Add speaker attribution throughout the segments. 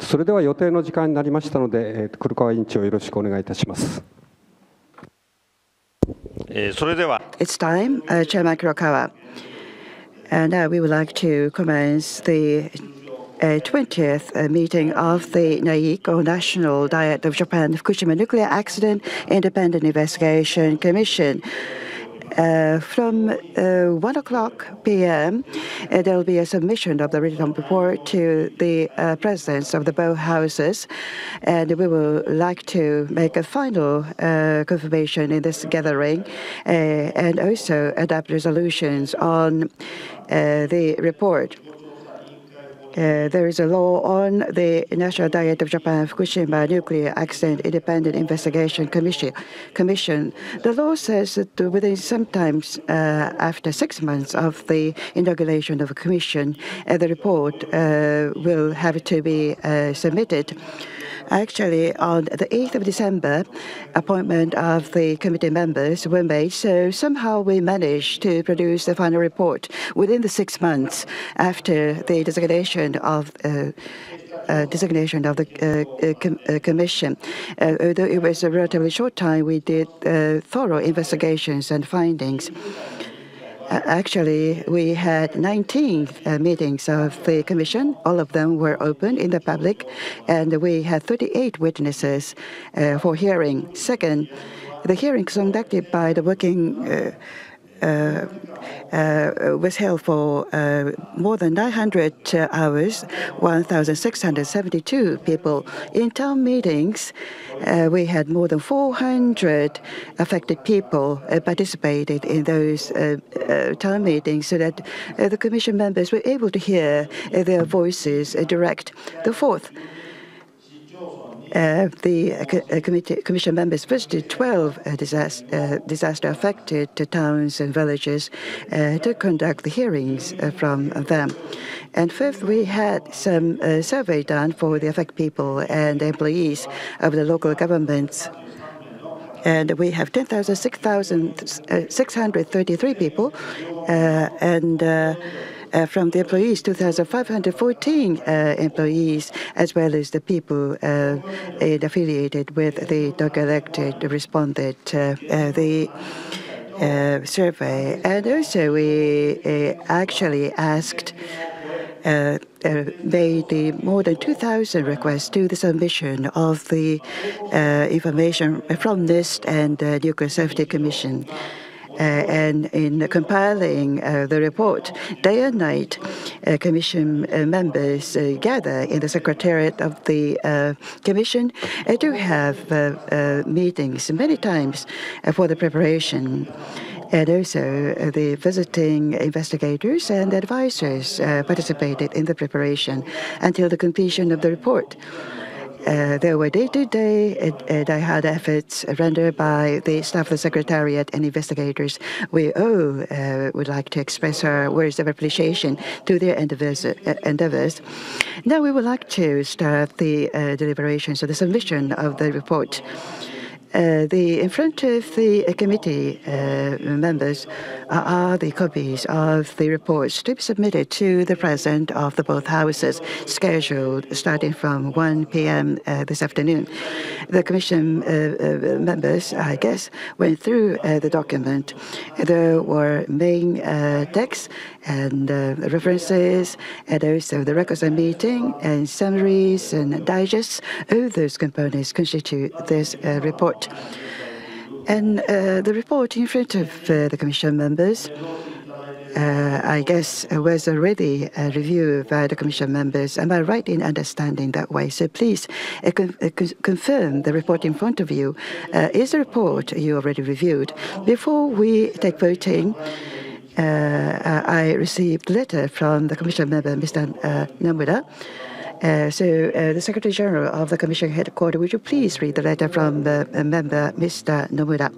Speaker 1: それでは予定の時間になりましたので、黒川委員長よろしくお願いいたします。
Speaker 2: それでは。
Speaker 3: It's time, Chairman Kurokawa. And now we would like to commence the 20th meeting of the NAIIC, or National Diet of Japan Fukushima Nuclear Accident Independent Investigation Commission. From 1:00 p.m., there will be a submission of the written report to the presidents of the both houses, and we would like to make a final confirmation in this gathering, and also adopt resolutions on the report. There is a law on the National Diet of Japan Fukushima Nuclear Accident Independent Investigation Commission. The law says that within sometimes after 6 months of the inauguration of a commission, the report will have to be submitted. Actually, on the 8th of December, appointment of the committee members were made, so somehow we managed to produce the final report within the 6 months after the designation of the commission. Although it was a relatively short time, we did thorough investigations and findings. Actually, we had 19 meetings of the commission. All of them were open in the public, and we had 38 witnesses for hearing. Second, the hearings conducted by the working was held for more than 900 hours, 1,672 people. In town meetings, we had more than 400 affected people participated in those town meetings, so that the commission members were able to hear their voices direct. The fourth, the commission members visited 12 disaster-affected towns and villages to conduct the hearings from them. And fifth, we had some survey done for the affected people and employees of the local governments. And we have 10,633 people, and from the employees, 2,514 employees, as well as the people affiliated with the elected responded the survey. And also we actually asked made more than 2,000 requests to the submission of the information from NIST and Nuclear Safety Commission. And in compiling the report, day and night, commission members gather in the secretariat of the commission to have meetings many times for the preparation. And also the visiting investigators and advisors participated in the preparation until the completion of the report. There were day-to-day die-hard efforts rendered by the staff of the Secretariat and investigators. We all would like to express our words of appreciation to their endeavors. Now we would like to start the deliberations of the submission of the report. In front of the committee members are the copies of the reports to be submitted to the president of the both houses, scheduled starting from 1 p.m. This afternoon. The commission members, I guess, went through the document. There were main texts and references, and also the records of meeting and summaries and digests. All those components constitute this report. And the report in front of the commission members, I guess, was already reviewed by the commission members. Am I right in understanding that way? So please confirm the report in front of you is the report you already reviewed. Before we take voting, I received a letter from the commission member, Mr. Nomura. So the Secretary General of the Commission Headquarters, would you please read the letter from the member, Mr. Nomura?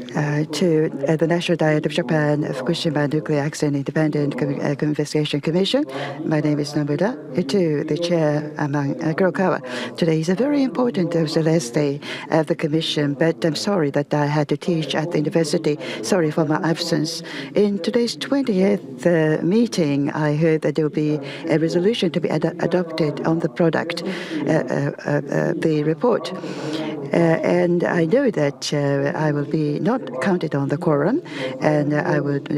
Speaker 3: to the National Diet of Japan Fukushima Nuclear Accident Independent Investigation Commission. My name is Nomura. To the chair, Kurokawa. Today is a very important the last day of the commission, but I'm sorry that I had to teach at the university. Sorry for my absence. In today's 20th meeting, I heard that there will be a resolution to be adopted on the product, the report. And I know that I will be not counted on the quorum, and I would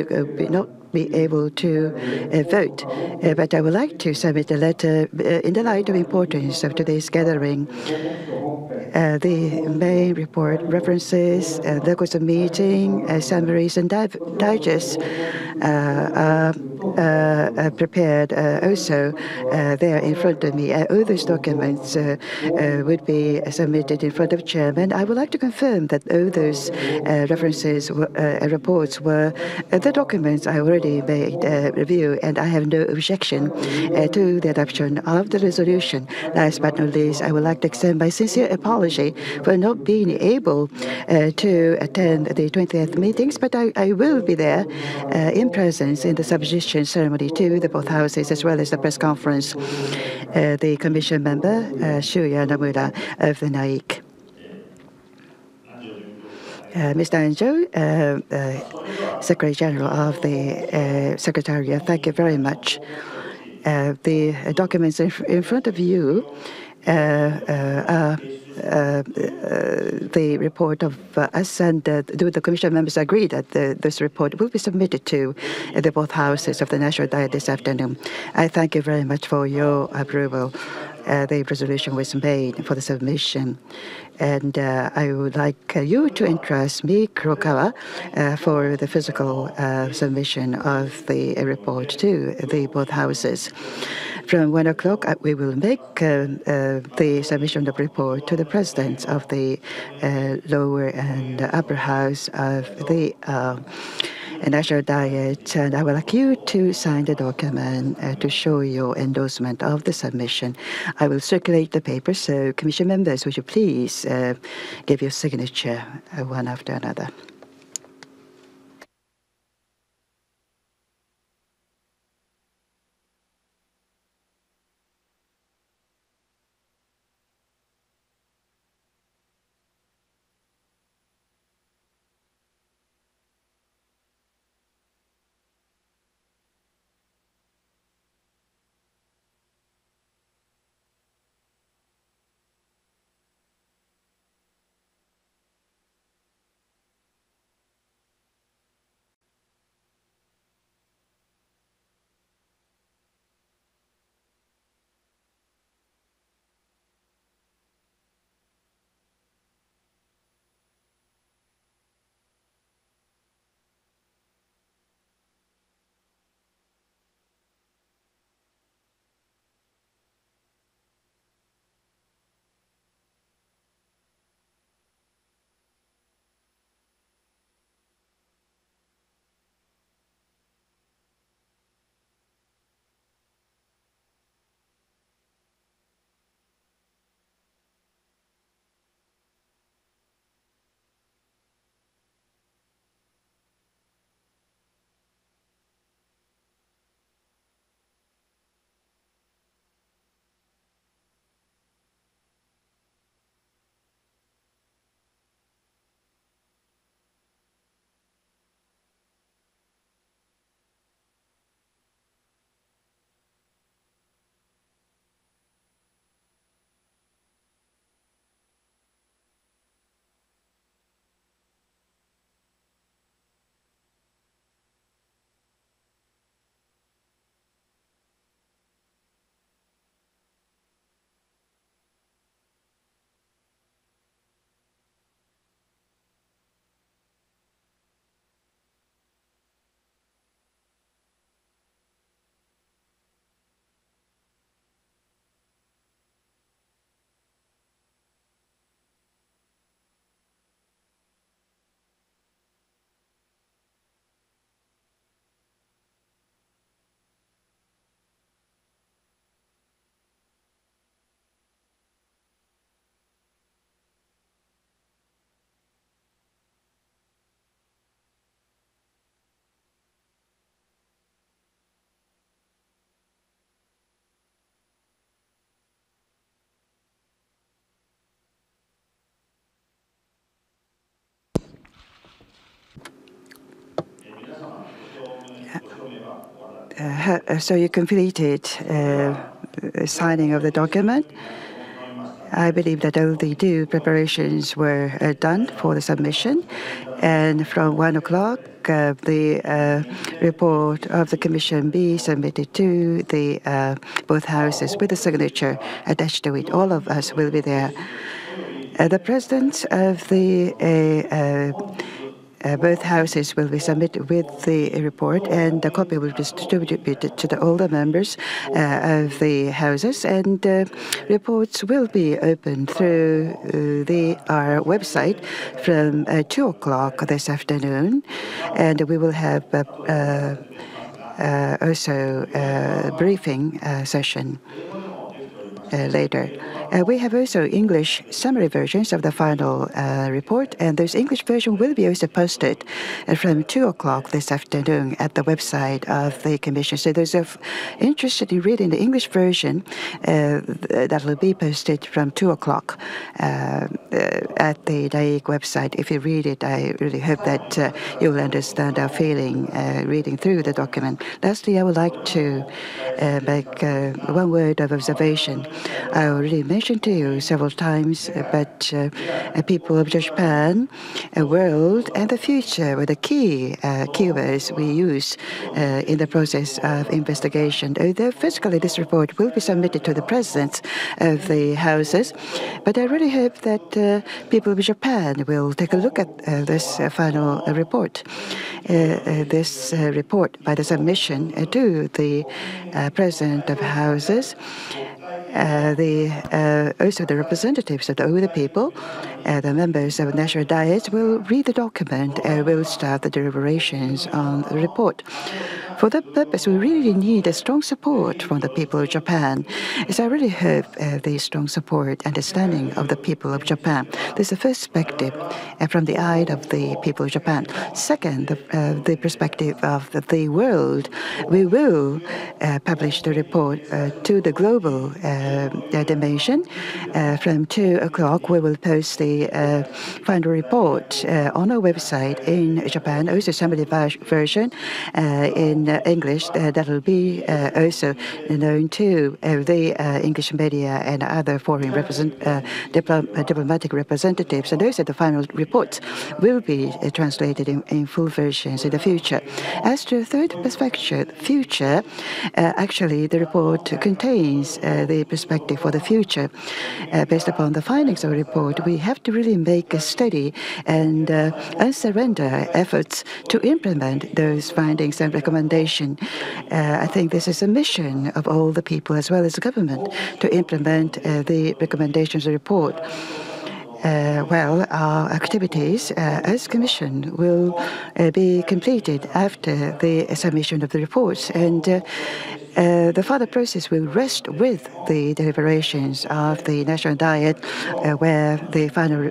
Speaker 3: not be able to vote. But I would like to submit a letter in the light of importance of today's gathering. The main report references, records of meeting, summaries, and digests are prepared also there in front of me. All those documents would be submitted in front of Chairman. I would like to confirm that all those references, reports were the documents I already made review, and I have no objection to the adoption of the resolution. Last but not least, I would like to extend my sincere apology for not being able to attend the 20th meetings, but I will be there in presence in the substitution ceremony to the both houses, as well as the press conference. The commission member, Shuya Nomura of the NAIIC. Mr. Anjo, Secretary General of the Secretariat, thank you very much. The documents in front of you are the report of us, and the commission members agree that this report will be submitted to the both houses of the National Diet this afternoon. I thank you very much for your approval. The resolution was made for the submission. And I would like you to entrust me, Kurokawa, for the physical submission of the report to the both houses. From 1 o'clock, we will make the submission of report to the presidents of the lower and upper house of the National Diet, and I would like you to sign the document to show your endorsement of the submission. I will circulate the paper, so commission members, would you please give your signature one after another. so you completed signing of the document. I believe that all the due preparations were done for the submission, and from 1 o'clock, the report of the Commission be submitted to the both houses with a signature attached to it. All of us will be there. The presidents of the both houses will be submitted with the report, and the copy will be distributed to the older members of the houses, and reports will be opened through our website from 2 o'clock this afternoon, and we will have also a briefing session later. We have also English summary versions of the final report, and those English version will be also posted from 2 o'clock this afternoon at the website of the Commission. So those of interested in reading the English version, that will be posted from 2 o'clock at the NAIIC website. If you read it, I really hope that you will understand our feeling reading through the document. Lastly, I would like to make one word of observation. I already mentioned to you several times, but people of Japan, world, and the future were the key keywords we use in the process of investigation. Although physically this report will be submitted to the presidents of the houses, but I really hope that people of Japan will take a look at this final report. This report by the submission to the president of houses, also the representatives of the older people, the members of National Diet will read the document and will start the deliberations on the report. For that purpose, we really need a strong support from the people of Japan. So I really hope the strong support, understanding of the people of Japan. This is the first perspective from the eye of the people of Japan. Second, the perspective of the world. We will publish the report to the global dimension. From 2 o'clock, we will post the final report on our website in Japan, also summary version in English that will be also known to the English media and other foreign diplomatic representatives. And also the final reports will be translated in full versions in the future. As to the third perspective, future, actually the report contains the perspective for the future. Based upon the findings of the report, we have to really make a steady and unsurrender efforts to implement those findings and recommendations. I think this is a mission of all the people as well as the government to implement the recommendations of the report. Well, our activities as Commission will be completed after the submission of the reports, and the further process will rest with the deliberations of the National Diet, where the final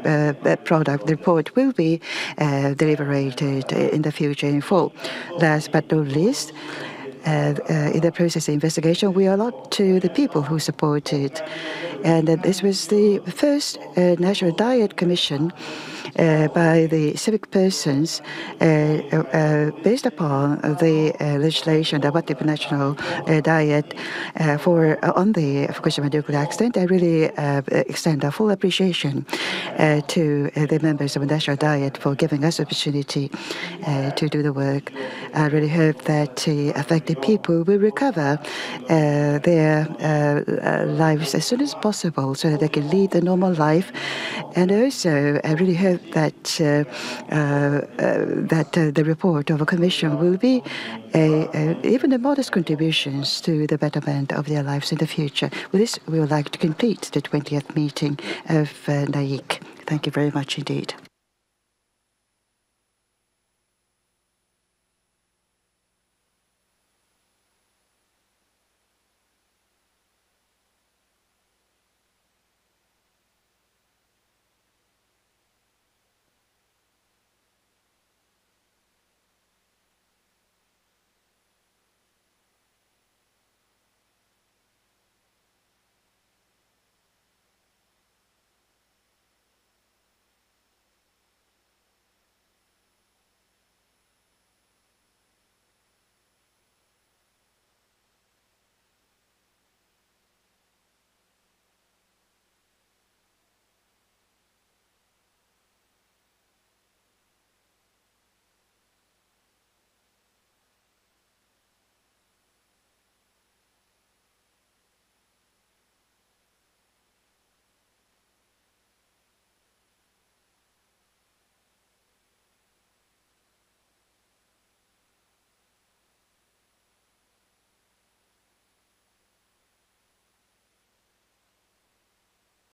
Speaker 3: product report will be deliberated in the future in full. Last but not least, in the process of investigation, we owe a lot to the people who supported. And this was the first National Diet Commission by the civic persons based upon the legislation, the adopted national diet on the Fukushima nuclear accident. I really extend our full appreciation to the members of the National Diet for giving us opportunity to do the work. I really hope that the affected people will recover their lives as soon as possible so that they can lead a normal life. And also, I really hope that the report of a commission will be even a modest contributions to the betterment of their lives in the future. With this, we would like to complete the 20th meeting of NAIIC. Thank you very much indeed.